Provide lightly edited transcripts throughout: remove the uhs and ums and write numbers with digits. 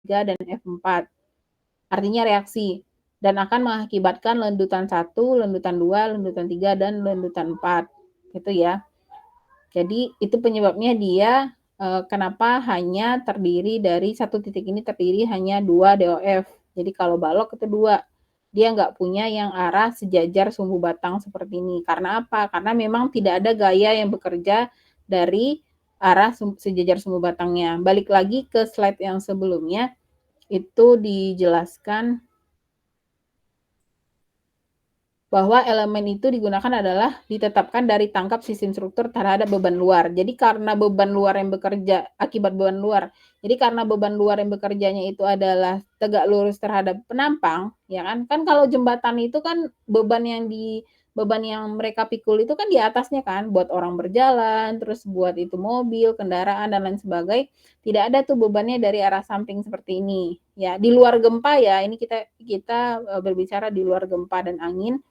dan F4. Artinya reaksi. Dan akan mengakibatkan lendutan 1, lendutan 2, lendutan 3, dan lendutan 4. Gitu ya. Jadi itu penyebabnya dia kenapa hanya terdiri dari satu titik ini terdiri hanya 2 DOF. Jadi kalau balok itu 2. Dia nggak punya yang arah sejajar sumbu batang seperti ini. Karena apa? Karena memang tidak ada gaya yang bekerja dari arah sejajar sumbu batangnya. Balik lagi ke slide yang sebelumnya, itu dijelaskan bahwa elemen itu digunakan adalah ditetapkan dari tangkap sistem struktur terhadap beban luar. Jadi karena beban luar yang bekerja akibat beban luar. Jadi karena beban luar yang bekerjanya itu adalah tegak lurus terhadap penampang, ya kan? Kan kalau jembatan itu kan beban yang mereka pikul itu kan di atasnya kan, buat orang berjalan, terus buat itu mobil, kendaraan dan lain sebagainya. Tidak ada tuh bebannya dari arah samping seperti ini. Ya, di luar gempa ya, ini kita berbicara di luar gempa dan angin.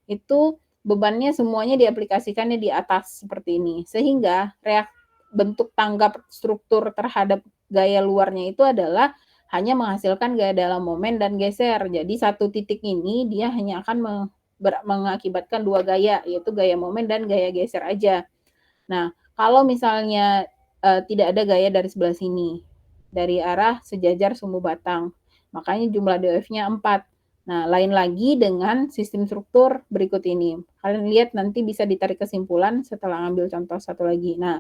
Itu bebannya semuanya diaplikasikannya di atas seperti ini. Sehingga bentuk tanggap struktur terhadap gaya luarnya itu adalah hanya menghasilkan gaya dalam momen dan geser. Jadi satu titik ini dia hanya akan mengakibatkan dua gaya, yaitu gaya momen dan gaya geser aja. Nah, kalau misalnya tidak ada gaya dari sebelah sini, dari arah sejajar sumbu batang, makanya jumlah DOF-nya 4. Nah, lain lagi dengan sistem struktur berikut ini. Kalian lihat nanti bisa ditarik kesimpulan setelah ambil contoh satu lagi. Nah,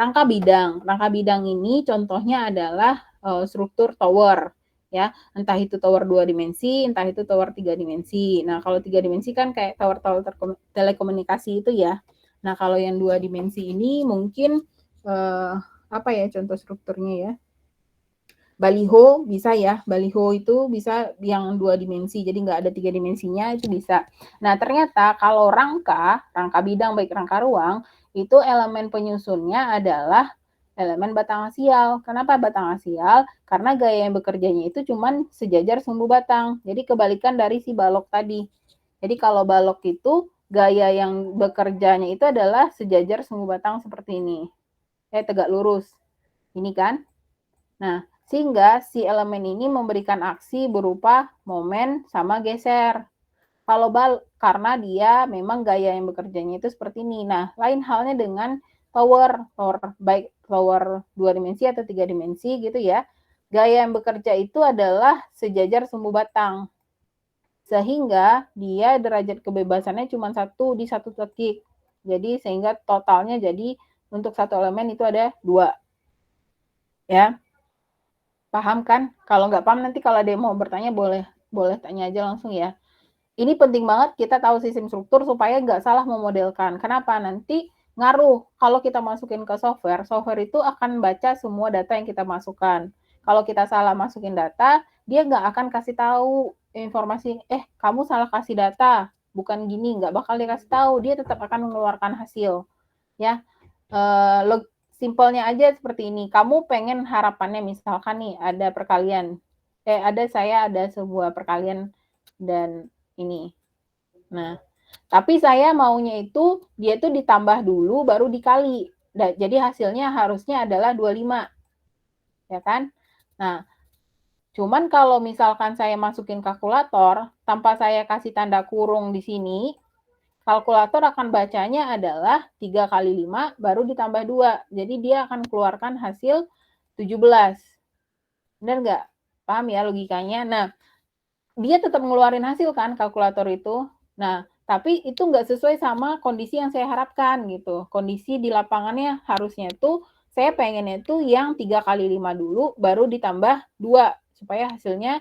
rangka bidang. Rangka bidang ini contohnya adalah struktur tower. Ya, entah itu tower 2 dimensi, entah itu tower 3 dimensi. Nah, kalau 3 dimensi kan kayak tower-tower telekomunikasi itu ya. Nah, kalau yang 2 dimensi ini mungkin apa ya contoh strukturnya ya? Baliho bisa ya, baliho itu bisa yang 2 dimensi, jadi nggak ada 3 dimensinya itu bisa. Nah, ternyata kalau rangka bidang baik rangka ruang, itu elemen penyusunnya adalah elemen batang asial. Kenapa batang asial? Karena gaya yang bekerjanya itu cuman sejajar sumbu batang. Jadi kebalikan dari si balok tadi. Jadi kalau balok itu gaya yang bekerjanya itu adalah sejajar sumbu batang seperti ini. Tegak lurus. Ini kan? Nah, sehingga si elemen ini memberikan aksi berupa momen sama geser. Kalau karena dia memang gaya yang bekerjanya itu seperti ini. Nah, lain halnya dengan tower baik tower 2 dimensi atau 3 dimensi gitu ya. Gaya yang bekerja itu adalah sejajar sumbu batang. Sehingga dia derajat kebebasannya cuma satu di satu titik. Jadi sehingga totalnya jadi untuk satu elemen itu ada 2. Ya. Paham kan? Kalau nggak paham nanti kalau ada yang mau bertanya boleh tanya aja langsung ya. Ini penting banget kita tahu sistem struktur supaya nggak salah memodelkan. Kenapa? Nanti ngaruh. Kalau kita masukin ke software, software itu akan baca semua data yang kita masukkan. Kalau kita salah masukin data, dia nggak akan kasih tahu informasi, kamu salah kasih data, bukan gini, nggak bakal dikasih tahu. Dia tetap akan mengeluarkan hasil. Ya, simpelnya aja seperti ini. Kamu pengen harapannya misalkan nih ada perkalian. Saya ada sebuah perkalian dan ini. Nah, tapi saya maunya itu dia tuh ditambah dulu baru dikali. Jadi hasilnya harusnya adalah 25. Ya kan? Nah, cuman kalau misalkan saya masukin kalkulator tanpa saya kasih tanda kurung di sini, kalkulator akan bacanya adalah 3 kali 5 baru ditambah 2. Jadi dia akan keluarkan hasil 17. Benar nggak? Paham ya logikanya? Nah, dia tetap ngeluarin hasil kan kalkulator itu. Nah, tapi itu nggak sesuai sama kondisi yang saya harapkan gitu. Kondisi di lapangannya harusnya itu saya pengennya itu yang 3 kali 5 dulu baru ditambah 2 supaya hasilnya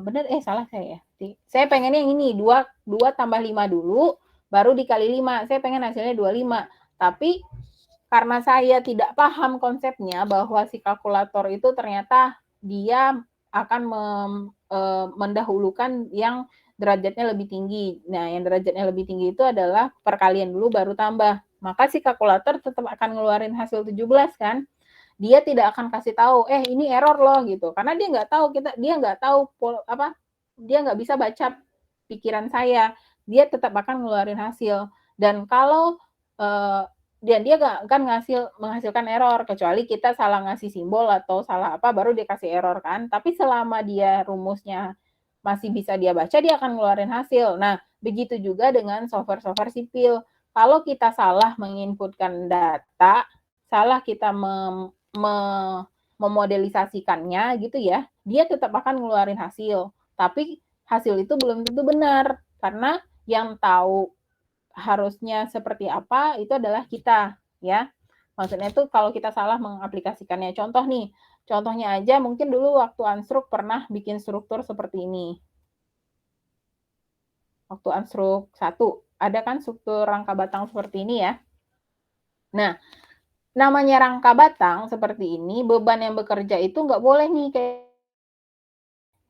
bener salah saya ya. Saya pengennya yang ini 2 tambah 5 dulu baru dikali 5. Saya pengen hasilnya 25. Tapi karena saya tidak paham konsepnya bahwa si kalkulator itu ternyata dia akan mendahulukan yang derajatnya lebih tinggi. Nah, yang derajatnya lebih tinggi itu adalah perkalian dulu baru tambah. Maka si kalkulator tetap akan ngeluarin hasil 17 kan. Dia tidak akan kasih tahu, ini error loh gitu. Karena dia nggak tahu dia nggak bisa baca pikiran saya. Dia tetap akan ngeluarin hasil. Dan kalau dan dia nggak akan menghasilkan error, kecuali kita salah ngasih simbol atau salah apa, baru dia kasih error kan. Tapi selama dia rumusnya masih bisa dia baca, dia akan ngeluarin hasil. Nah, begitu juga dengan software-software sipil. Kalau kita salah menginputkan data, salah kita memodelisasikannya gitu ya, dia tetap akan ngeluarin hasil. Tapi hasil itu belum tentu benar, karena yang tahu harusnya seperti apa itu adalah kita, ya. Maksudnya itu kalau kita salah mengaplikasikannya. Contoh nih, contohnya aja mungkin dulu waktu Anstruk pernah bikin struktur seperti ini. Waktu Anstruk 1, ada kan struktur rangka batang seperti ini ya. Nah, namanya rangka batang seperti ini, beban yang bekerja itu nggak boleh nih kayak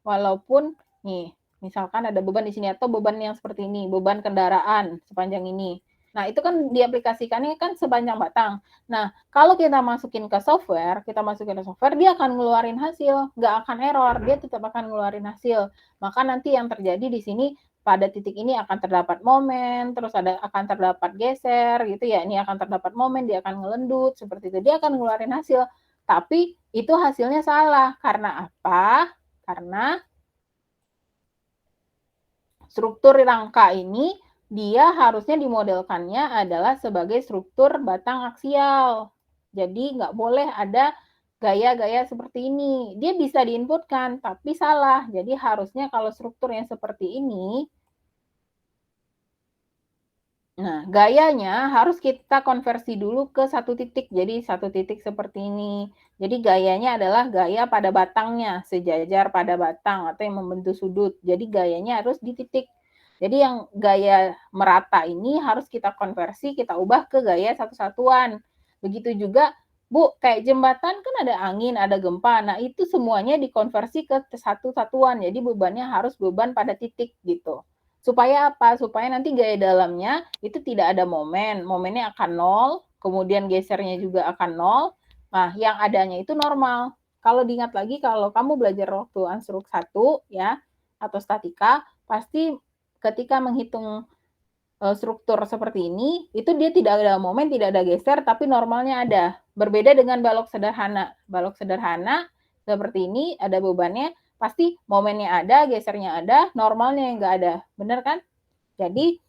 walaupun nih, misalkan ada beban di sini atau beban yang seperti ini, beban kendaraan sepanjang ini. Nah, itu kan diaplikasikannya kan sepanjang batang. Nah, kalau kita masukin ke software, dia akan ngeluarin hasil, nggak akan error, dia tetap akan ngeluarin hasil. Maka nanti yang terjadi di sini pada titik ini akan terdapat momen, terus akan terdapat geser gitu ya. Ini akan terdapat momen, dia akan ngelendut seperti itu. Dia akan ngeluarin hasil. Tapi itu hasilnya salah. Karena apa? Karena struktur rangka ini dia harusnya dimodelkannya adalah sebagai struktur batang aksial. Jadi nggak boleh ada gaya-gaya seperti ini. Dia bisa diinputkan, tapi salah. Jadi harusnya kalau struktur yang seperti ini, nah, gayanya harus kita konversi dulu ke satu titik. Jadi satu titik seperti ini. Jadi gayanya adalah gaya pada batangnya, sejajar pada batang atau yang membentuk sudut. Jadi gayanya harus di titik. Jadi yang gaya merata ini harus kita konversi, kita ubah ke gaya satu-satuan. Begitu juga, Bu, kayak jembatan kan ada angin, ada gempa. Nah, itu semuanya dikonversi ke satu satuan. Jadi bebannya harus beban pada titik gitu. Supaya apa? Supaya nanti gaya dalamnya itu tidak ada momen. Momennya akan nol, kemudian gesernya juga akan nol. Nah, yang adanya itu normal. Kalau diingat lagi, kalau kamu belajar waktu Anstruk 1 ya, atau statika, pasti ketika menghitung struktur seperti ini, itu dia tidak ada momen, tidak ada geser, tapi normalnya ada. Berbeda dengan balok sederhana. Balok sederhana seperti ini, ada bebannya, pasti momennya ada, gesernya ada, normalnya yang nggak ada. Benar kan? Jadi,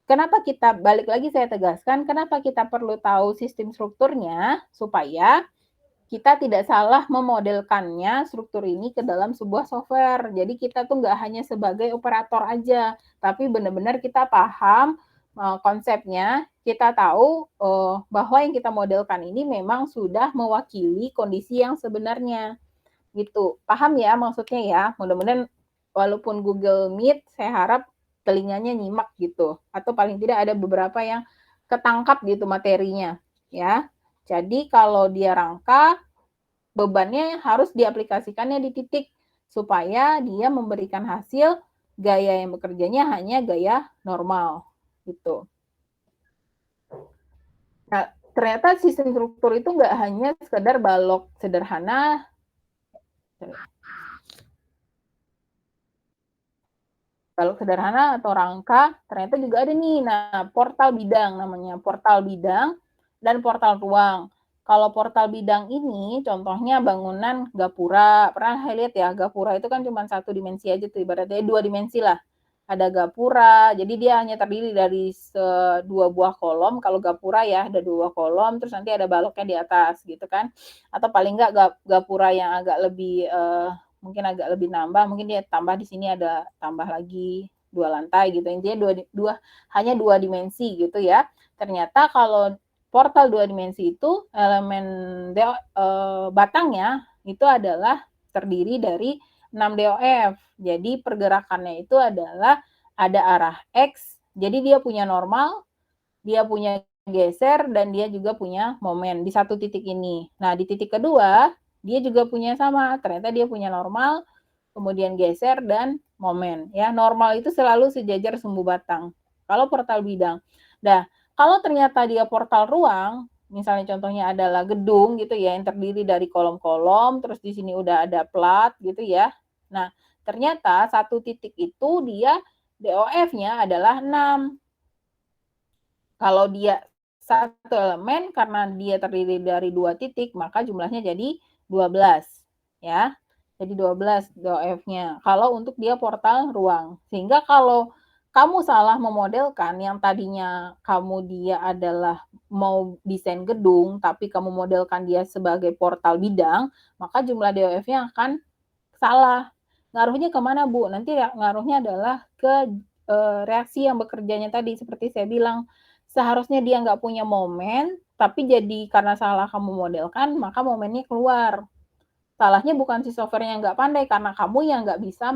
kenapa kita, balik lagi saya tegaskan, kenapa kita perlu tahu sistem strukturnya, supaya kita tidak salah memodelkannya struktur ini ke dalam sebuah software. Jadi kita tuh nggak hanya sebagai operator aja, tapi benar-benar kita paham konsepnya, kita tahu bahwa yang kita modelkan ini memang sudah mewakili kondisi yang sebenarnya. Gitu. Paham ya maksudnya ya? Mudah-mudahan walaupun Google Meet, saya harap telinganya nyimak gitu. Atau paling tidak ada beberapa yang ketangkap gitu materinya. Ya. Jadi kalau dia rangka, bebannya harus diaplikasikannya di titik supaya dia memberikan hasil gaya yang bekerjanya hanya gaya normal gitu. Nah, ternyata sistem struktur itu nggak hanya sekedar balok sederhana, balok sederhana atau rangka, ternyata juga ada nih. Nah, portal bidang namanya, portal bidang dan portal ruang. Kalau portal bidang ini contohnya bangunan gapura. Pernah saya lihat ya, gapura itu kan cuma satu dimensi aja tuh, ibaratnya dua dimensi lah. Ada gapura, jadi dia hanya terdiri dari dua buah kolom. Kalau gapura ya ada dua kolom, terus nanti ada baloknya di atas gitu kan. Atau paling enggak gapura yang agak lebih mungkin agak lebih nambah, mungkin dia tambah di sini ada tambah lagi dua lantai gitu. Intinya hanya dua dimensi gitu ya. Ternyata kalau portal dua dimensi itu elemen batangnya itu adalah terdiri dari 6 DOF. Jadi pergerakannya itu adalah ada arah X, jadi dia punya normal, dia punya geser, dan dia juga punya momen di satu titik ini. Nah, di titik kedua, dia juga punya sama, ternyata dia punya normal, kemudian geser, dan momen. Ya, normal itu selalu sejajar sumbu batang. Kalau portal bidang. Nah, kalau ternyata dia portal ruang, misalnya contohnya adalah gedung gitu ya, yang terdiri dari kolom-kolom, terus di sini udah ada plat gitu ya. Nah, ternyata satu titik itu dia DOF-nya adalah 6. Kalau dia satu elemen karena dia terdiri dari 2 titik, maka jumlahnya jadi 12 ya. Jadi 12 DOF-nya. Kalau untuk dia portal ruang. Sehingga kalau kamu salah memodelkan yang tadinya dia adalah mau desain gedung, tapi kamu modelkan dia sebagai portal bidang, maka jumlah DOF-nya akan salah. Ngaruhnya kemana Bu? Nanti ngaruhnya adalah ke reaksi yang bekerjanya tadi, seperti saya bilang, seharusnya dia nggak punya momen, tapi jadi karena salah kamu modelkan, maka momennya keluar. Salahnya bukan si software-nya nggak pandai, karena kamu yang nggak bisa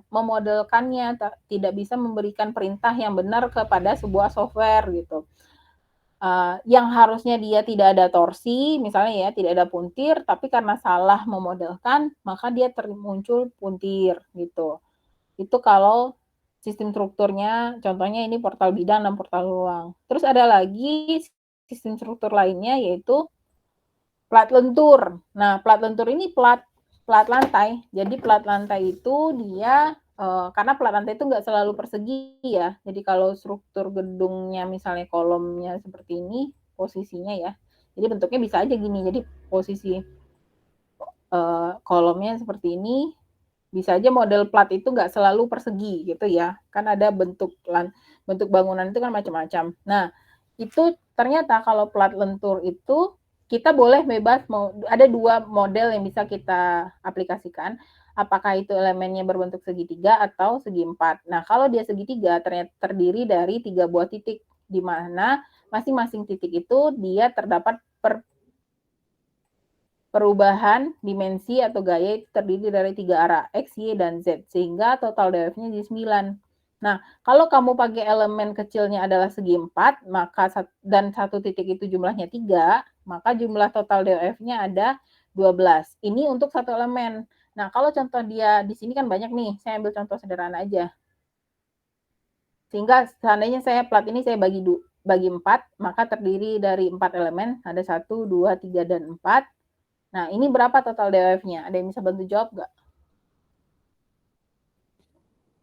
memodelkannya, tidak bisa memberikan perintah yang benar kepada sebuah software gitu. Yang harusnya dia tidak ada torsi, misalnya ya, tidak ada puntir, tapi karena salah memodelkan, maka dia muncul puntir gitu. Itu kalau sistem strukturnya, contohnya ini portal bidang dan portal ruang. Terus ada lagi sistem struktur lainnya yaitu plat lentur. Nah, plat lentur ini plat lantai. Jadi plat lantai itu dia karena plat lantai itu nggak selalu persegi ya. Jadi kalau struktur gedungnya misalnya kolomnya seperti ini posisinya ya. Jadi bentuknya bisa aja gini. Jadi posisi kolomnya seperti ini, bisa aja model plat itu nggak selalu persegi gitu ya. Kan ada bentuk bangunan itu kan macam-macam. Nah, itu ternyata kalau plat lentur itu kita boleh bebas ada 2 model yang bisa kita aplikasikan. Apakah itu elemennya berbentuk segitiga atau segi 4. Nah, kalau dia segitiga ternyata terdiri dari 3 buah titik di mana masing-masing titik itu dia terdapat perubahan dimensi atau gaya itu terdiri dari 3 arah, X, Y, dan Z. Sehingga total DOF-nya jadi 9. Nah, kalau kamu pakai elemen kecilnya adalah segi 4, maka dan satu titik itu jumlahnya 3, maka jumlah total DOF-nya ada 12. Ini untuk satu elemen. Nah, kalau contoh dia di sini kan banyak nih, saya ambil contoh sederhana aja. Sehingga seandainya saya plat ini saya bagi 4, maka terdiri dari 4 elemen, ada 1, 2, 3, dan 4. Nah, ini berapa total DOF-nya? Ada yang bisa bantu jawab nggak?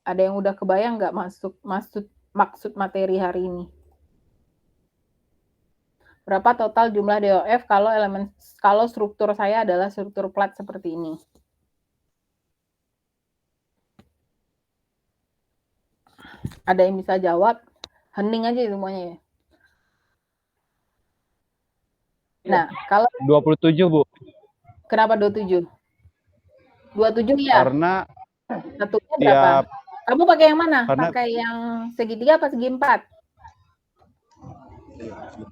Ada yang udah kebayang nggak maksud materi hari ini? Berapa total jumlah DOF kalau struktur saya adalah struktur plat seperti ini? Ada yang bisa jawab? Hening aja semuanya ya. Nah, kalau 27, Bu. Kenapa 27? 27 ya? Karena satunya berapa? tiap Kamu pakai yang mana? Karena Pakai yang segitiga apa segi 4?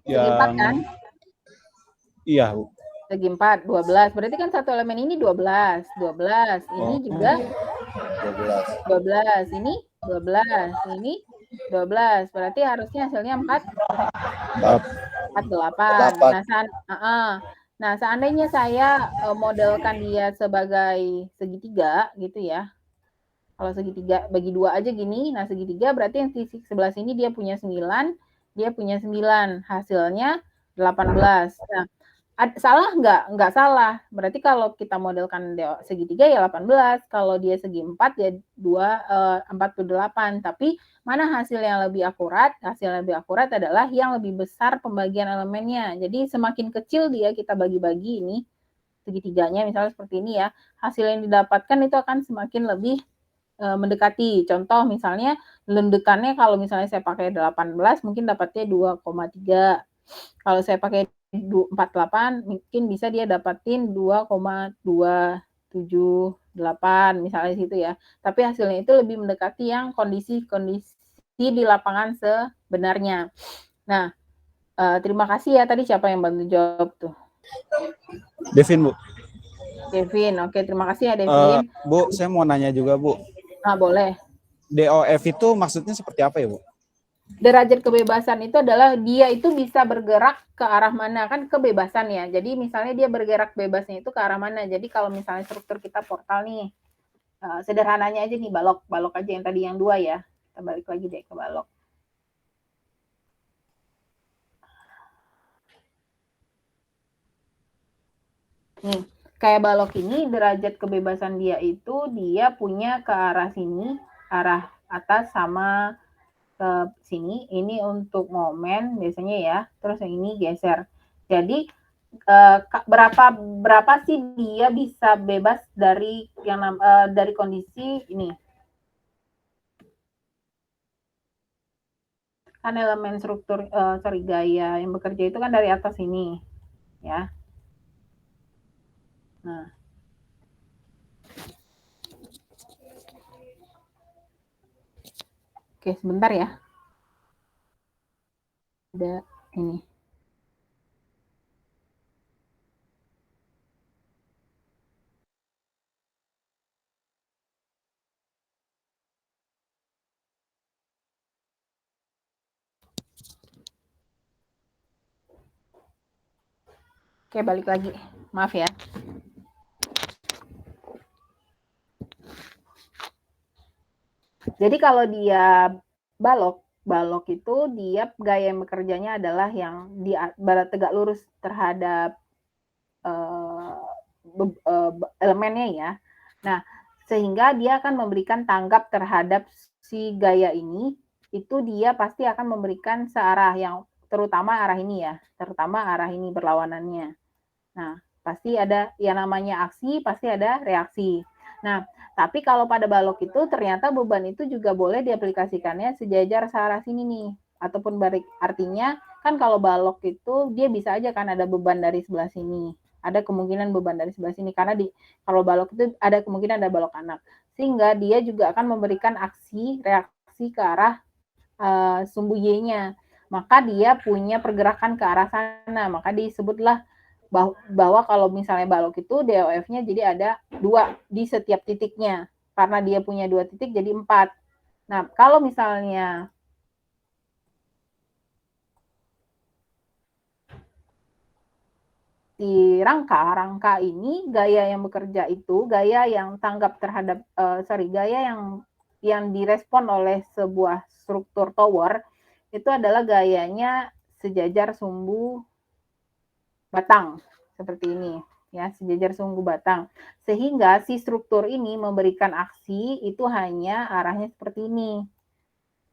Segi 4 kan? Iya, Bu. Segi 4, 12. Berarti kan satu elemen ini 12. 12. Ini juga 12. Ini 12. Ini 12. Berarti harusnya hasilnya 48. Nah, seandainya saya modelkan dia sebagai segitiga gitu ya. Kalau segitiga bagi 2 aja gini. Nah, segitiga berarti yang sisi sebelah sini dia punya 9, dia punya 9. Hasilnya 18. Nah, salah nggak? Nggak salah. Berarti kalau kita modelkan segitiga ya 18. Kalau dia segi 4 ya 48. Tapi mana hasil yang lebih akurat? Hasil yang lebih akurat adalah yang lebih besar pembagian elemennya. Jadi semakin kecil dia kita bagi-bagi ini segitiganya misalnya seperti ini ya. Hasil yang didapatkan itu akan semakin lebih mendekati. Contoh misalnya lendekannya kalau misalnya saya pakai 18 mungkin dapatnya 2,3. Kalau saya pakai 48 mungkin bisa dia dapatin 2,278 misalnya situ ya. Tapi hasilnya itu lebih mendekati yang kondisi-kondisi di lapangan sebenarnya. Nah, terima kasih ya, tadi siapa yang bantu jawab tuh? Devin, Bu. Devin, oke, terima kasih ya Devin. Bu, saya mau nanya juga, Bu. Boleh. DOF itu maksudnya seperti apa ya, Bu? Derajat kebebasan itu adalah dia itu bisa bergerak ke arah mana, kan kebebasan ya. Jadi misalnya dia bergerak bebasnya itu ke arah mana. Jadi kalau misalnya struktur kita portal nih, sederhananya aja nih balok aja yang tadi yang 2 ya. Kita balik lagi deh ke balok. Nih, kayak balok ini derajat kebebasan dia itu dia punya ke arah sini, arah atas sama ke sini, ini untuk momen biasanya ya, terus yang ini geser. Jadi berapa sih dia bisa bebas dari dari kondisi ini? Kan elemen struktur gaya yang bekerja itu kan dari atas ini, ya. Nah, oke sebentar ya. Ada ini. Oke, balik lagi. Maaf ya. Jadi kalau dia balok itu dia gaya bekerjanya adalah yang tegak lurus terhadap elemennya ya. Nah, sehingga dia akan memberikan tanggap terhadap si gaya ini, itu dia pasti akan memberikan searah yang terutama arah ini ya, terutama arah ini berlawanannya. Nah, pasti ada yang namanya aksi, pasti ada reaksi. Nah, tapi kalau pada balok itu ternyata beban itu juga boleh diaplikasikannya sejajar searah sini nih, ataupun balik. Artinya kan kalau balok itu dia bisa aja kan ada beban dari sebelah sini, ada kemungkinan beban dari sebelah sini karena kalau balok itu ada kemungkinan ada balok anak, sehingga dia juga akan memberikan aksi reaksi ke arah sumbu Y-nya. Maka dia punya pergerakan ke arah sana, maka disebutlah bahwa kalau misalnya balok itu DOF-nya jadi ada 2 di setiap titiknya. Karena dia punya 2 titik jadi 4. Nah, kalau misalnya di rangka ini gaya yang bekerja itu, gaya yang tanggap terhadap gaya yang direspon oleh sebuah struktur tower itu adalah gayanya sejajar sumbu batang seperti ini ya, sejajar sumbu batang. Sehingga si struktur ini memberikan aksi itu hanya arahnya seperti ini.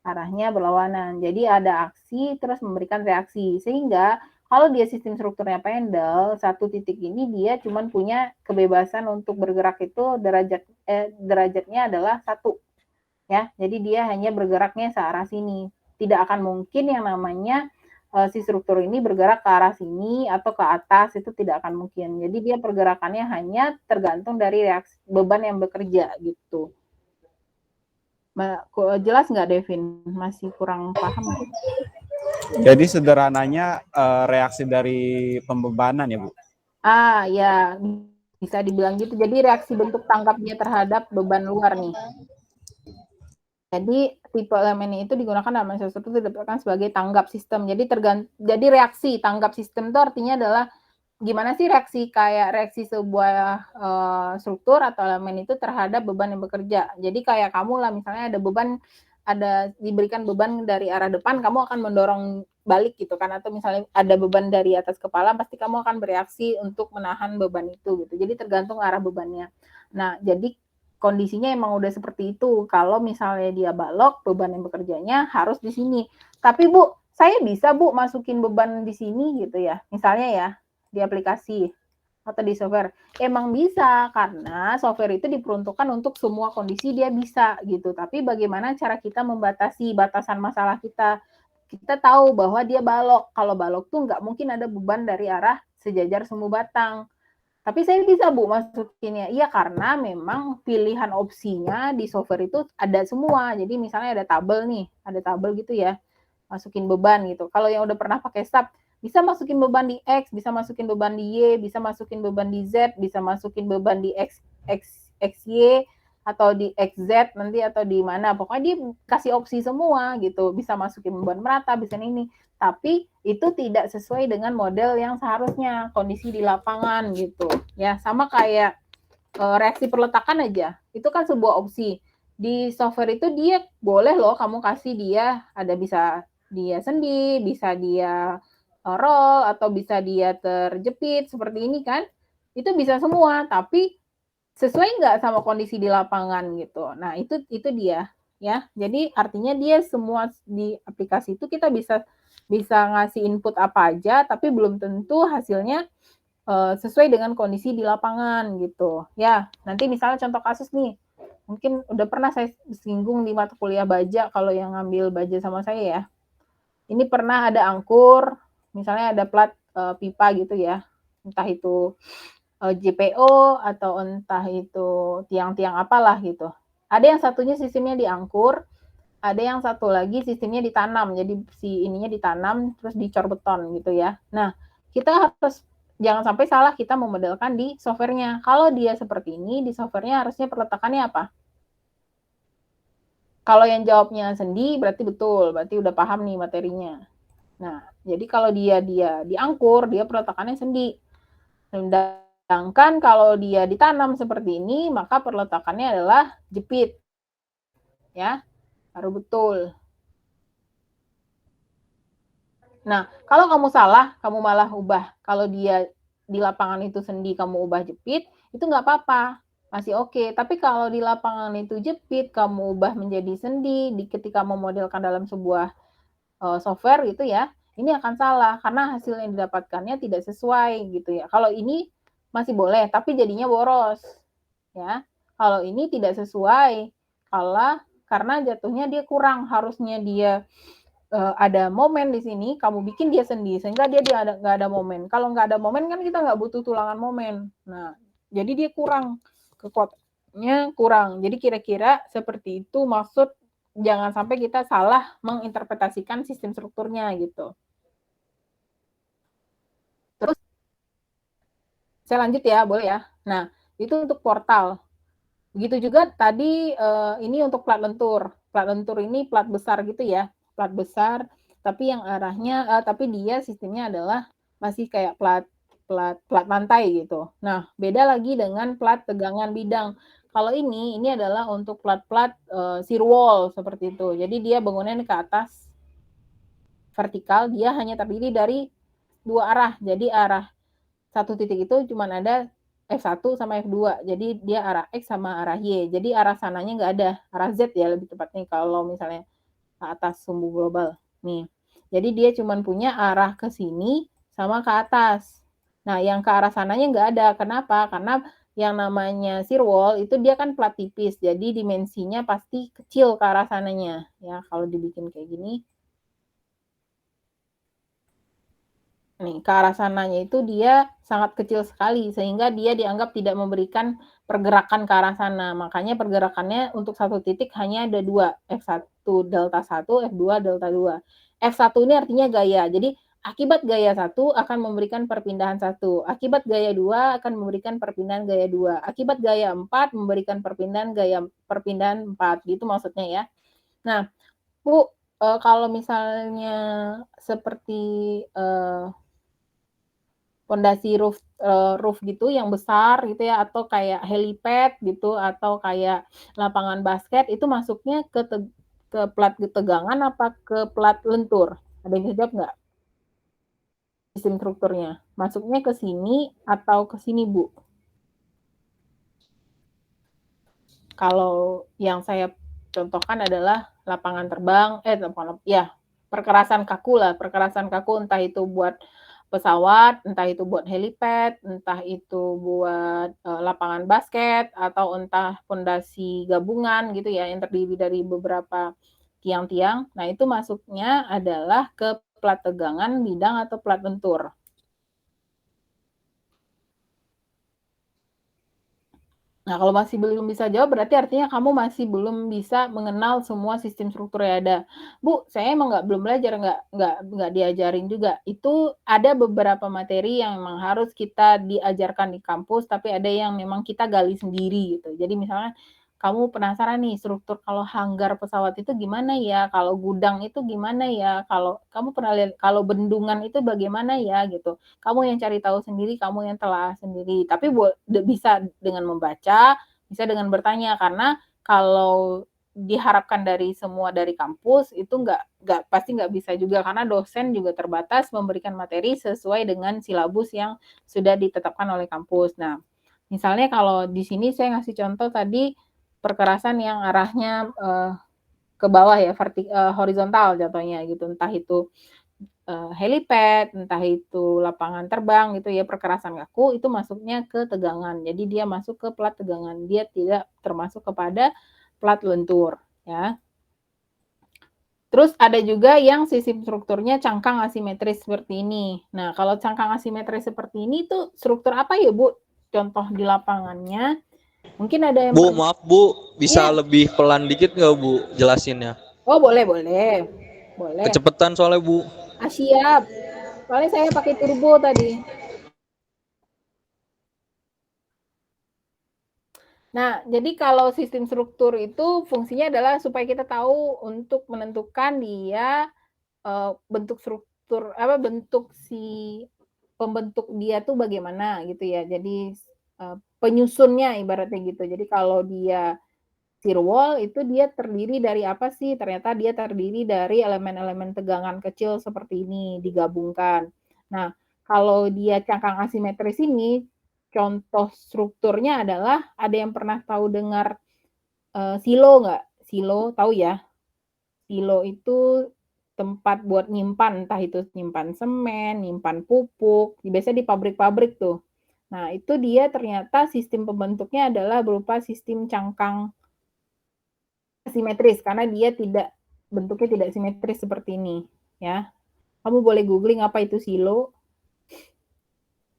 Arahnya berlawanan. Jadi ada aksi terus memberikan reaksi. Sehingga kalau dia sistem strukturnya pendel, satu titik ini dia cuma punya kebebasan untuk bergerak itu derajatnya adalah 1 ya. Jadi dia hanya bergeraknya searah sini. Tidak akan mungkin yang namanya si struktur ini bergerak ke arah sini atau ke atas, itu tidak akan mungkin. Jadi dia pergerakannya hanya tergantung dari reaksi beban yang bekerja gitu. Jelas nggak Devin? Masih kurang paham? Jadi sederhananya reaksi dari pembebanan ya Bu? Ya bisa dibilang gitu. Jadi reaksi bentuk tangkapnya terhadap beban luar nih. Jadi tipe elemen itu digunakan dalam sesuatu itu didapatkan sebagai tanggap sistem. Jadi reaksi tanggap sistem itu artinya adalah gimana sih reaksi sebuah struktur atau elemen itu terhadap beban yang bekerja. Jadi kayak kamu lah misalnya diberikan beban dari arah depan, kamu akan mendorong balik gitu kan, atau misalnya ada beban dari atas kepala, pasti kamu akan bereaksi untuk menahan beban itu gitu. Jadi tergantung arah bebannya. Nah, jadi kondisinya emang udah seperti itu. Kalau misalnya dia balok, beban yang bekerjanya harus di sini. Tapi Bu, saya bisa Bu masukin beban di sini gitu ya. Misalnya ya, di aplikasi atau di software. Emang bisa karena software itu diperuntukkan untuk semua kondisi dia bisa gitu. Tapi bagaimana cara kita membatasi batasan masalah kita? Kita tahu bahwa dia balok. Kalau balok tuh nggak mungkin ada beban dari arah sejajar sumbu batang. Tapi saya bisa Bu masukinnya. Iya karena memang pilihan opsinya di software itu ada semua. Jadi misalnya ada tabel nih, ada tabel gitu ya. Masukin beban gitu. Kalau yang udah pernah pakai SAP, bisa masukin beban di X, bisa masukin beban di Y, bisa masukin beban di Z, bisa masukin beban di XY atau di XZ nanti atau di mana. Pokoknya dia kasih opsi semua gitu. Bisa masukin beban merata, bisa ini. Tapi itu tidak sesuai dengan model yang seharusnya kondisi di lapangan gitu. Ya, sama kayak reaksi perletakan aja. Itu kan sebuah opsi. Di software itu dia boleh loh kamu kasih dia bisa dia sendi, bisa dia roll atau bisa dia terjepit seperti ini kan. Itu bisa semua, tapi sesuai nggak sama kondisi di lapangan gitu. Nah, itu dia. ya. Jadi artinya dia semua di aplikasi itu kita bisa ngasih input apa aja, tapi belum tentu hasilnya sesuai dengan kondisi di lapangan gitu. Ya, nanti misalnya contoh kasus nih, mungkin udah pernah saya singgung di mata kuliah baja kalau yang ngambil baja sama saya ya. Ini pernah ada angkur, misalnya ada plat pipa gitu ya, entah itu JPO atau entah itu tiang-tiang apalah gitu. Ada yang satunya sistemnya diangkur, ada yang satu lagi sistemnya ditanam. Jadi si ininya ditanam terus dicor beton gitu ya. Nah, kita harus jangan sampai salah kita memodelkan di software-nya. Kalau dia seperti ini, di software-nya harusnya perletakannya apa? Kalau yang jawabnya sendi berarti betul, berarti udah paham nih materinya. Nah, jadi kalau dia diangkur, dia perletakannya sendi. Sedangkan kalau dia ditanam seperti ini, maka perletakannya adalah jepit. Ya, baru betul. Nah, kalau kamu salah, kamu malah ubah. Kalau dia di lapangan itu sendi, kamu ubah jepit, itu nggak apa-apa, masih oke. Tapi kalau di lapangan itu jepit, kamu ubah menjadi sendi, ketika memodelkan dalam sebuah software gitu ya, ini akan salah karena hasil yang didapatkannya tidak sesuai gitu ya. Kalau ini masih boleh, tapi jadinya boros ya. Kalau ini tidak sesuai, karena jatuhnya dia kurang, harusnya dia ada momen di sini, kamu bikin dia sendi, sehingga dia nggak ada momen. Kalau nggak ada momen kan kita nggak butuh tulangan momen. Nah, jadi dia kurang, kekuatannya kurang. Jadi kira-kira seperti itu maksud, jangan sampai kita salah menginterpretasikan sistem strukturnya gitu. Terus saya lanjut ya, boleh ya? Nah, itu untuk portal. Begitu juga tadi ini untuk plat lentur. Plat lentur ini plat besar gitu ya, plat besar, tapi yang arahnya tapi dia sistemnya adalah masih kayak plat plat plat lantai gitu. Nah, beda lagi dengan plat tegangan bidang. Kalau ini adalah untuk plat-plat shear wall seperti itu. Jadi dia bangunannya ke atas vertikal, dia hanya terdiri dari dua arah. Jadi arah satu titik itu cuma ada F1 sama F2. Jadi dia arah X sama arah Y. Jadi arah sananya nggak ada, arah Z ya lebih tepatnya kalau misalnya ke atas sumbu global. Nih. Jadi dia cuma punya arah ke sini sama ke atas. Nah, yang ke arah sananya nggak ada. Kenapa? Karena yang namanya shear wall itu dia kan plat tipis. Jadi dimensinya pasti kecil ke arah sananya. Ya, kalau dibikin kayak gini. Nih, ke arah sananya itu dia sangat kecil sekali, sehingga dia dianggap tidak memberikan pergerakan ke arah sana. Makanya pergerakannya untuk satu titik hanya ada dua, F1 delta 1, F2 delta 2. F1 ini artinya gaya. Jadi akibat gaya 1 akan memberikan perpindahan 1, akibat gaya 2 akan memberikan perpindahan gaya 2, akibat gaya 4 memberikan perpindahan 4, gitu maksudnya ya. Nah, Bu, kalau misalnya seperti pondasi roof gitu yang besar gitu ya, atau kayak helipad gitu, atau kayak lapangan basket, itu masuknya ke plat tegangan apa ke plat lentur? Ada yang bisa jawab nggak? Sistem strukturnya. Masuknya ke sini atau ke sini, Bu? Kalau yang saya contohkan adalah lapangan terbang, ya, perkerasan kaku lah, perkerasan kaku entah itu buat pesawat, entah itu buat helipad, entah itu buat lapangan basket, atau entah pondasi gabungan gitu ya, yang terdiri dari beberapa tiang-tiang. Nah, itu masuknya adalah ke plat tegangan, bidang, atau plat lentur. Nah, kalau masih belum bisa jawab, berarti artinya kamu masih belum bisa mengenal semua sistem struktur yang ada. Bu, saya emang belum belajar, nggak diajarin juga. Itu ada beberapa materi yang memang harus kita diajarkan di kampus, tapi ada yang memang kita gali sendiri gitu. Jadi misalnya kamu penasaran nih struktur kalau hanggar pesawat itu gimana ya, kalau gudang itu gimana ya, kalau kamu pernah lihat kalau bendungan itu bagaimana ya gitu. Kamu yang cari tahu sendiri, kamu yang telah sendiri. Tapi bisa dengan membaca, bisa dengan bertanya karena kalau diharapkan dari kampus itu nggak pasti nggak bisa juga karena dosen juga terbatas memberikan materi sesuai dengan silabus yang sudah ditetapkan oleh kampus. Nah, misalnya kalau di sini saya ngasih contoh tadi perkerasan yang arahnya ke bawah ya, horizontal jatuhnya gitu, entah itu helipad, entah itu lapangan terbang gitu ya, perkerasan kaku itu masuknya ke tegangan. Jadi dia masuk ke plat tegangan, dia tidak termasuk kepada plat lentur ya. Terus ada juga yang sistem strukturnya cangkang asimetris seperti ini. Nah, kalau cangkang asimetris seperti ini tuh struktur apa ya, Bu? Contoh di lapangannya. Mungkin ada yang Bu, maaf Bu, bisa Iya. lebih pelan dikit nggak Bu jelasinnya? Oh, boleh boleh. Boleh. Kecepatan soalnya Bu. Ah, siap. Soalnya saya pakai turbo tadi. Nah, jadi kalau sistem struktur itu fungsinya adalah supaya kita tahu untuk menentukan dia, bentuk struktur apa, bentuk si pembentuk dia tuh bagaimana gitu ya. Jadi, penyusunnya ibaratnya gitu. Jadi kalau dia shear wall itu dia terdiri dari apa sih? Ternyata dia terdiri dari elemen-elemen tegangan kecil seperti ini digabungkan. Nah, kalau dia cangkang asimetris ini, contoh strukturnya adalah ada yang pernah tahu dengar, silo nggak? Silo, tahu ya? Silo itu tempat buat nyimpan, entah itu nyimpan semen, nyimpan pupuk, biasanya di pabrik-pabrik tuh. Nah, itu dia ternyata sistem pembentuknya adalah berupa sistem cangkang asimetris karena dia bentuknya tidak simetris seperti ini, ya. Kamu boleh googling apa itu silo.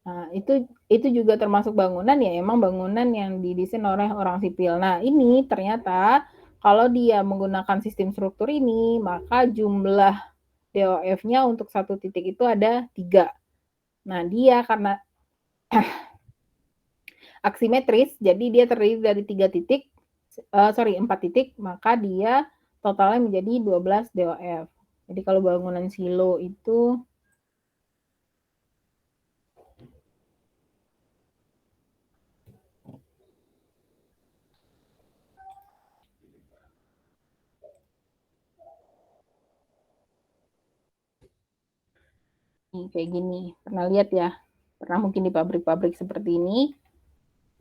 Nah, itu juga termasuk bangunan ya, emang bangunan yang didesain oleh orang sipil. Nah, ini ternyata kalau dia menggunakan sistem struktur ini, maka jumlah DOF-nya untuk satu titik itu ada 3. Nah, dia karena aksimetris, jadi dia terdiri dari 4 titik, maka dia totalnya menjadi 12 DOF. Jadi kalau bangunan silo itu kayak gini. Pernah lihat ya? Pernah mungkin di pabrik-pabrik seperti ini.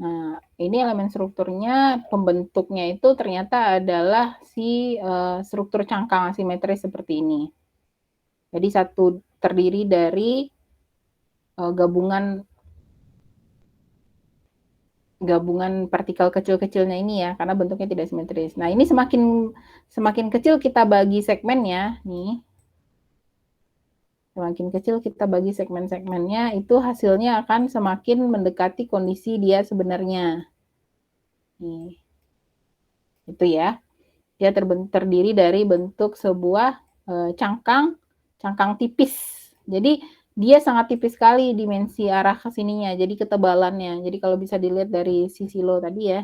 Nah, ini elemen strukturnya, pembentuknya itu ternyata adalah si struktur cangkang asimetris seperti ini. Jadi terdiri dari gabungan partikel kecil-kecilnya ini ya, karena bentuknya tidak simetris. Nah, ini semakin kecil kita bagi segmennya, nih. Semakin kecil kita bagi segmen-segmennya, itu hasilnya akan semakin mendekati kondisi dia sebenarnya. Nih. Itu ya. Dia terdiri dari bentuk sebuah cangkang tipis. Jadi dia sangat tipis sekali dimensi arah ke sininya, jadi ketebalannya. Jadi kalau bisa dilihat dari si silo tadi ya.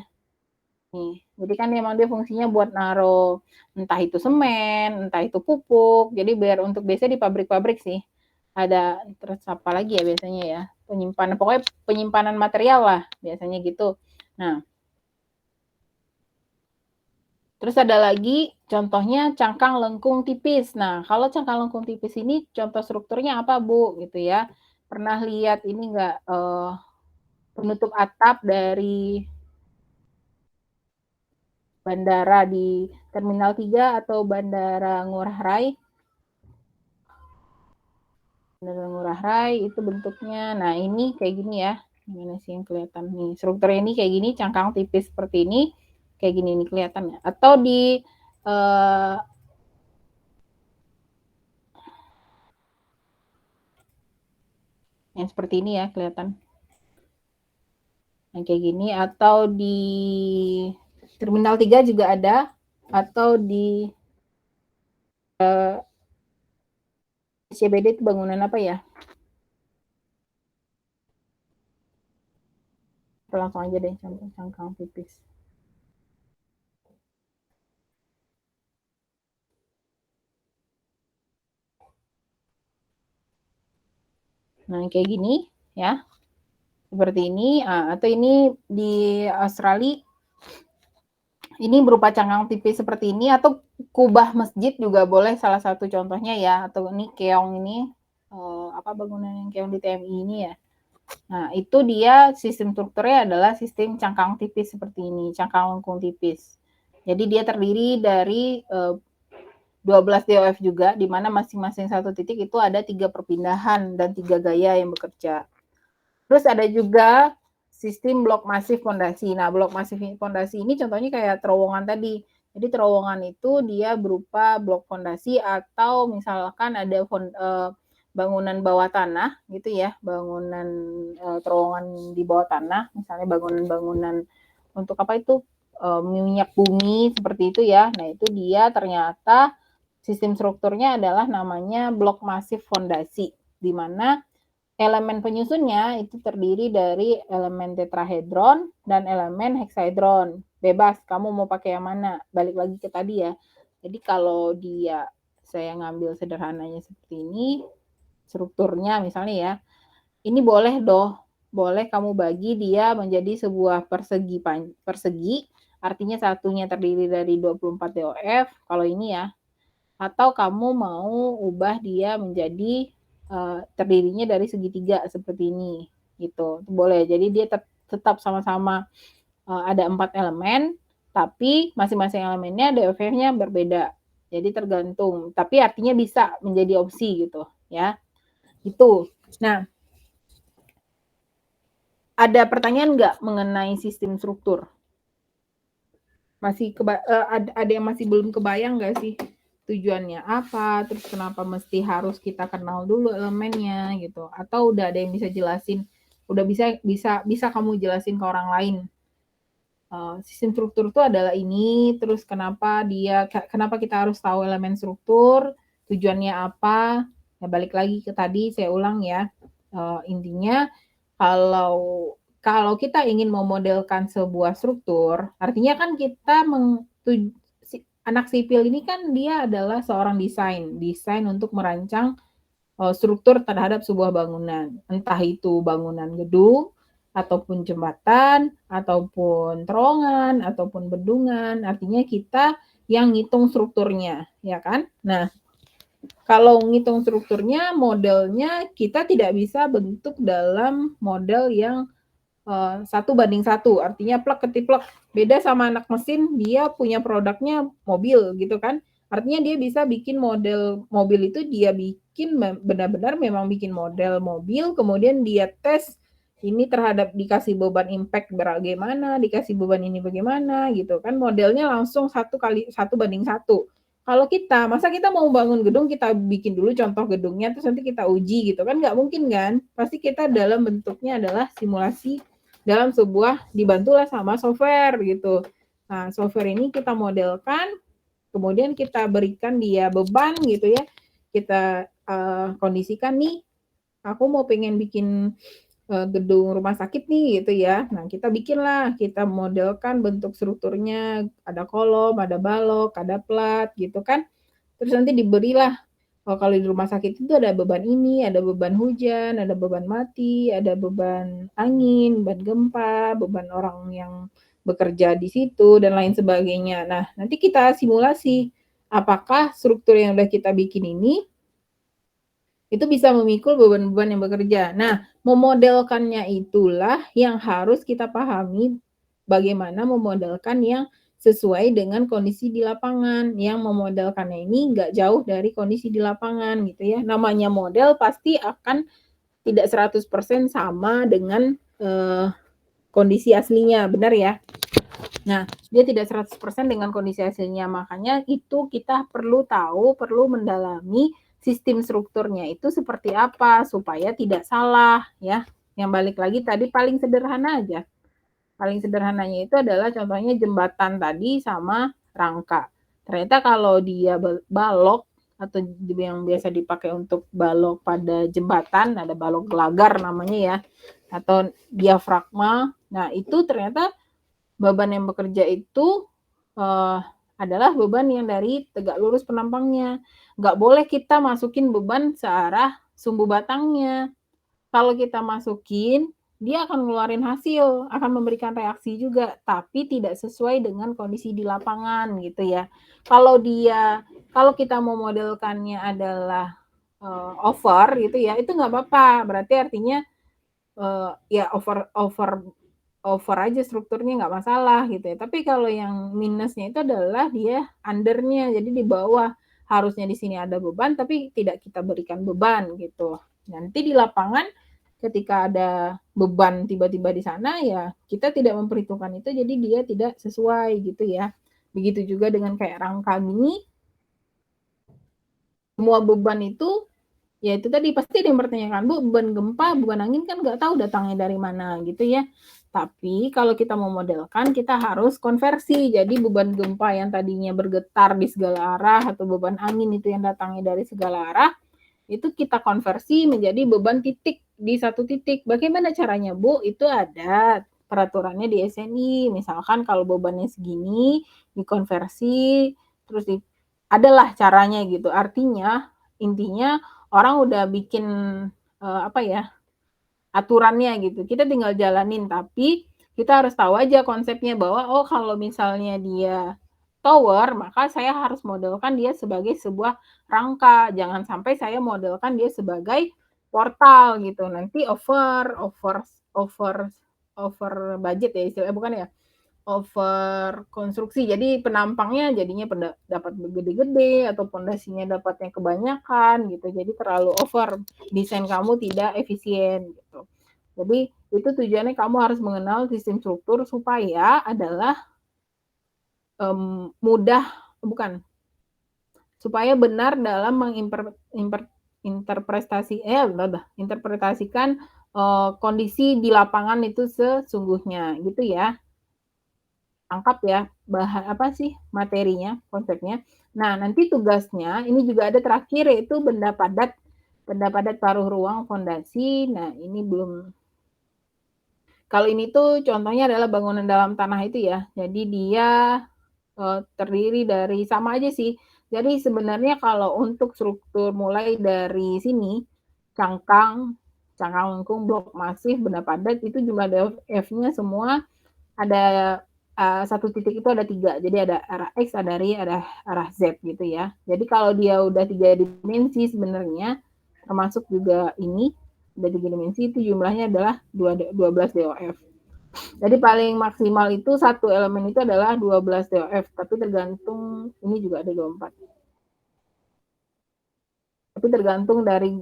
Nih, jadi kan memang dia fungsinya buat naruh entah itu semen, entah itu pupuk. Jadi biasanya di pabrik-pabrik sih. Ada terus apa lagi ya biasanya ya? Pokoknya penyimpanan material lah biasanya gitu. Nah, terus ada lagi contohnya cangkang lengkung tipis. Nah, kalau cangkang lengkung tipis ini contoh strukturnya apa, Bu? Gitu ya. Pernah lihat ini enggak penutup atap dari bandara di Terminal 3 atau Bandara Ngurah Rai? Bandara Ngurah Rai itu bentuknya. Nah, ini kayak gini ya. Gimana sih yang kelihatan nih? Strukturnya ini kayak gini, cangkang tipis seperti ini. Kayak gini nih kelihatannya. Atau di yang seperti ini ya kelihatan. Yang kayak gini atau di Terminal 3 juga ada atau di CBD itu bangunan apa ya? Kita langsung aja deh cangkang tipis. Nah, kayak gini ya. Seperti ini, atau ini di Australia ini berupa cangkang tipis seperti ini atau kubah masjid juga boleh salah satu contohnya ya, atau ini keong ini bangunan yang keong di TMI ini ya. Nah, itu dia sistem strukturnya adalah sistem cangkang tipis seperti ini, cangkang lengkung tipis. Jadi dia terdiri dari 12 DOF juga, di mana masing-masing satu titik itu ada 3 perpindahan dan 3 gaya yang bekerja. Terus ada juga sistem blok masif fondasi. Nah, blok masif fondasi ini contohnya kayak terowongan tadi. Jadi terowongan itu dia berupa blok fondasi atau misalkan ada bangunan bawah tanah gitu ya, bangunan terowongan di bawah tanah, misalnya bangunan-bangunan untuk apa itu minyak bumi seperti itu ya. Nah, itu dia ternyata sistem strukturnya adalah namanya blok masif fondasi, di mana elemen penyusunnya itu terdiri dari elemen tetrahedron dan elemen hexahedron. Bebas, kamu mau pakai yang mana? Balik lagi ke tadi ya. Jadi kalau saya ngambil sederhananya seperti ini, strukturnya misalnya ya, ini boleh kamu bagi dia menjadi sebuah persegi, artinya satunya terdiri dari 24 DOF, kalau ini ya, atau kamu mau ubah dia menjadi terdirinya dari segitiga seperti ini, gitu. Boleh, jadi dia tetap sama-sama ada 4 elemen, tapi masing-masing elemennya DOF-nya berbeda. Jadi tergantung, tapi artinya bisa menjadi opsi gitu ya. Itu. Nah, ada pertanyaan nggak mengenai sistem struktur? Masih ada yang masih belum kebayang nggak sih tujuannya apa? Terus kenapa mesti harus kita kenal dulu elemennya gitu? Atau udah ada yang bisa jelasin? Udah bisa kamu jelasin ke orang lain? Sistem struktur itu adalah ini, terus kenapa kita harus tahu elemen struktur, tujuannya apa? Ya balik lagi ke tadi, saya ulang ya. Intinya kalau kita ingin memodelkan sebuah struktur, artinya kan kita anak sipil ini kan dia adalah seorang desain untuk merancang struktur terhadap sebuah bangunan, entah itu bangunan gedung, ataupun jembatan, ataupun terowongan, ataupun bendungan, artinya kita yang ngitung strukturnya, ya kan? Nah, kalau ngitung strukturnya, modelnya kita tidak bisa bentuk dalam model yang 1:1, artinya plek ketiplek. Beda sama anak mesin, dia punya produknya mobil gitu kan. Artinya dia bisa bikin model mobil itu dia bikin benar-benar memang bikin model mobil, kemudian dia tes ini terhadap dikasih beban impact bagaimana, dikasih beban ini bagaimana gitu kan. Modelnya langsung 1:1. Kalau masa kita mau bangun gedung, kita bikin dulu contoh gedungnya, terus nanti kita uji gitu kan, nggak mungkin kan. Pasti kita dalam bentuknya adalah simulasi dalam sebuah dibantulah sama software gitu. Nah, software ini kita modelkan, kemudian kita berikan dia beban gitu ya. Kita kondisikan nih, aku mau pengen bikin gedung rumah sakit nih gitu ya. Nah, kita modelkan bentuk strukturnya, ada kolom, ada balok, ada plat gitu kan. Terus nanti diberilah kalau di rumah sakit itu ada beban ini, ada beban hujan, ada beban mati, ada beban angin, beban gempa, beban orang yang bekerja di situ, dan lain sebagainya. Nah, nanti kita simulasi apakah struktur yang udah kita bikin ini itu bisa memikul beban-beban yang bekerja. Nah, memodelkannya itulah yang harus kita pahami bagaimana memodelkan yang sesuai dengan kondisi di lapangan. Yang memodelkannya ini nggak jauh dari kondisi di lapangan gitu ya. Namanya model pasti akan tidak 100% sama dengan kondisi aslinya, benar ya? Nah, dia tidak 100% dengan kondisi aslinya. Makanya itu kita perlu tahu, perlu mendalami sistem strukturnya itu seperti apa supaya tidak salah ya. Yang balik lagi tadi paling sederhana aja. Paling sederhananya itu adalah contohnya jembatan tadi sama rangka. Ternyata kalau dia balok atau yang biasa dipakai untuk balok pada jembatan, ada balok gelagar namanya ya, atau diafragma. Nah, itu ternyata beban yang bekerja itu adalah beban yang dari tegak lurus penampangnya. Nggak boleh kita masukin beban searah sumbu batangnya. Kalau kita masukin, dia akan ngeluarin hasil, akan memberikan reaksi juga, tapi tidak sesuai dengan kondisi di lapangan gitu ya. Kalau kita mau modelkannya adalah over gitu ya, itu nggak apa-apa. Berarti artinya ya over aja strukturnya nggak masalah gitu ya. Tapi kalau yang minusnya itu adalah dia under-nya, jadi di bawah. Harusnya di sini ada beban tapi tidak kita berikan beban gitu. Nanti di lapangan ketika ada beban tiba-tiba di sana ya kita tidak memperhitungkan itu jadi dia tidak sesuai gitu ya. Begitu juga dengan kayak rangka mini, semua beban itu ya itu tadi pasti ada yang mempertanyakan, Bu, beban gempa, beban angin kan nggak tahu datangnya dari mana gitu ya. Tapi kalau kita mau modelkan, kita harus konversi. Jadi beban gempa yang tadinya bergetar di segala arah atau beban angin itu yang datangnya dari segala arah, itu kita konversi menjadi beban titik di satu titik. Bagaimana caranya, Bu? Itu ada peraturannya di SNI. Misalkan kalau bebannya segini, dikonversi, terus adalah caranya gitu. Artinya, intinya orang udah bikin apa ya aturannya gitu. Kita tinggal jalanin tapi kita harus tahu aja konsepnya bahwa oh kalau misalnya dia tower maka saya harus modelkan dia sebagai sebuah rangka. Jangan sampai saya modelkan dia sebagai portal gitu. Nanti over budget ya istilahnya bukan ya over konstruksi. Jadi penampangnya jadinya dapat gede-gede atau pondasinya dapatnya kebanyakan gitu. Jadi terlalu over, desain kamu tidak efisien gitu. Jadi itu tujuannya kamu harus mengenal sistem struktur supaya adalah supaya benar dalam interpretasikan kondisi di lapangan itu sesungguhnya gitu ya. Tangkap ya materinya, konsepnya. Nah, nanti tugasnya ini juga ada terakhir yaitu benda padat paruh ruang fondasi. Nah, ini belum. Kalau ini tuh contohnya adalah bangunan dalam tanah itu ya. Jadi dia terdiri dari sama aja sih. Jadi sebenarnya kalau untuk struktur mulai dari sini cangkang lengkung, blok masif, benda padat itu jumlah F-nya semua ada satu titik itu ada 3. Jadi ada arah X, ada Y, ada arah Z gitu ya. Jadi kalau dia udah 3 dimensi sebenarnya termasuk juga ini udah 3 dimensi itu jumlahnya adalah 12 DOF. Jadi paling maksimal itu satu elemen itu adalah 12 DOF, tapi tergantung ini juga ada 24. Tapi tergantung dari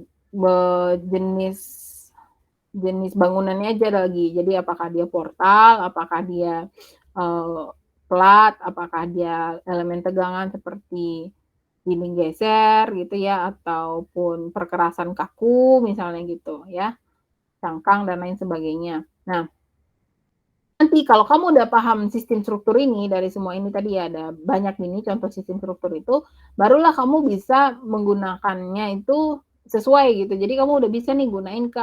jenis bangunannya aja lagi. Jadi apakah dia portal, apakah dia plat, apakah dia elemen tegangan seperti dinding geser gitu ya, ataupun perkerasan kaku misalnya gitu ya, cangkang dan lain sebagainya. Nah, nanti kalau kamu udah paham sistem struktur ini dari semua ini tadi ya ada banyak ini contoh sistem struktur itu, barulah kamu bisa menggunakannya itu sesuai gitu. Jadi kamu udah bisa nih gunain ke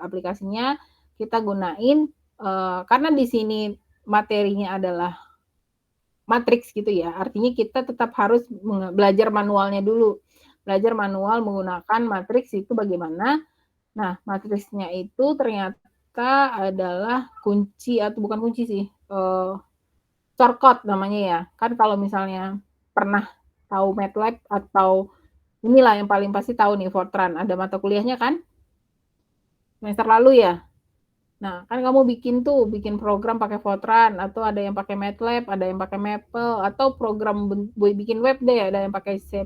aplikasinya kita gunain karena di sini materinya adalah matriks gitu ya. Artinya kita tetap harus belajar manualnya dulu. Belajar manual menggunakan matriks itu bagaimana. Nah, matriksnya itu ternyata adalah kunci atau bukan kunci sih, shortcut namanya ya. Kan kalau misalnya pernah tahu MATLAB atau inilah yang paling pasti tahu nih Fortran, ada mata kuliahnya kan? Semester lalu ya? Nah, kan kamu bikin program pakai Fortran atau ada yang pakai MATLAB, ada yang pakai Maple atau program bikin web deh, ada yang pakai C++.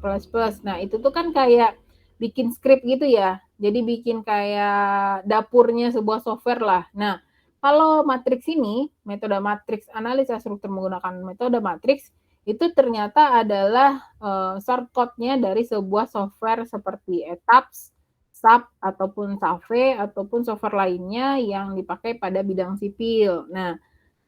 Nah, itu tuh kan kayak bikin script gitu ya. Jadi bikin kayak dapurnya sebuah software lah. Nah, kalau matriks ini, metode matriks analisa struktur menggunakan metode matriks itu ternyata adalah shortcut-nya dari sebuah software seperti ETABS, SAP ataupun SAFE ataupun software lainnya yang dipakai pada bidang sipil. Nah,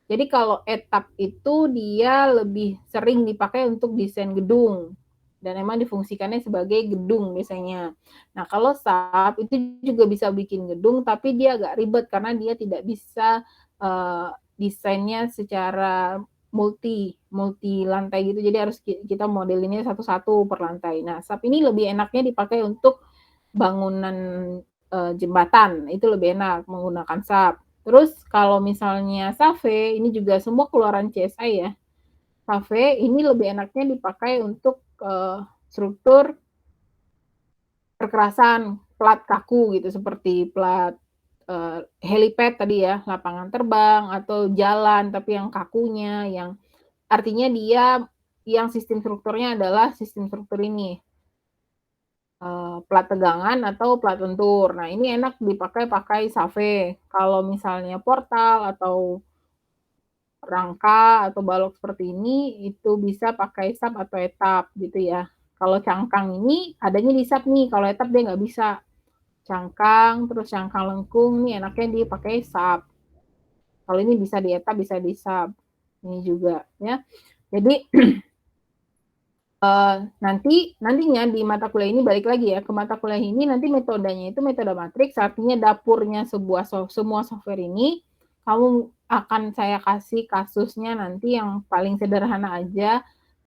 jadi kalau ETAP itu dia lebih sering dipakai untuk desain gedung dan emang difungsikannya sebagai gedung biasanya. Nah, kalau SAP itu juga bisa bikin gedung tapi dia agak ribet karena dia tidak bisa desainnya secara multi lantai gitu. Jadi harus kita modelinnya satu-satu per lantai. Nah, SAP ini lebih enaknya dipakai untuk bangunan jembatan, itu lebih enak menggunakan SAP. Terus kalau misalnya SAFE, ini juga semua keluaran CSI ya. SAFE ini lebih enaknya dipakai untuk struktur perkerasan plat kaku gitu, seperti plat helipad tadi ya, lapangan terbang atau jalan tapi yang kakunya, yang artinya dia yang sistem strukturnya adalah sistem struktur ini, plat tegangan atau plat lentur. Nah, ini enak pakai SAVE. Kalau misalnya portal atau rangka atau balok seperti ini, itu bisa pakai sub atau etap gitu ya. Kalau cangkang ini adanya di sub nih, kalau etap dia nggak bisa. Cangkang, terus cangkang lengkung nih enaknya dipakai sub. Kalau ini bisa di etap, bisa di sub. Ini juga ya. Jadi nantinya di mata kuliah ini balik lagi ya, ke mata kuliah ini nanti metodenya itu metode matriks, artinya dapurnya semua software ini kamu akan saya kasih kasusnya nanti yang paling sederhana aja,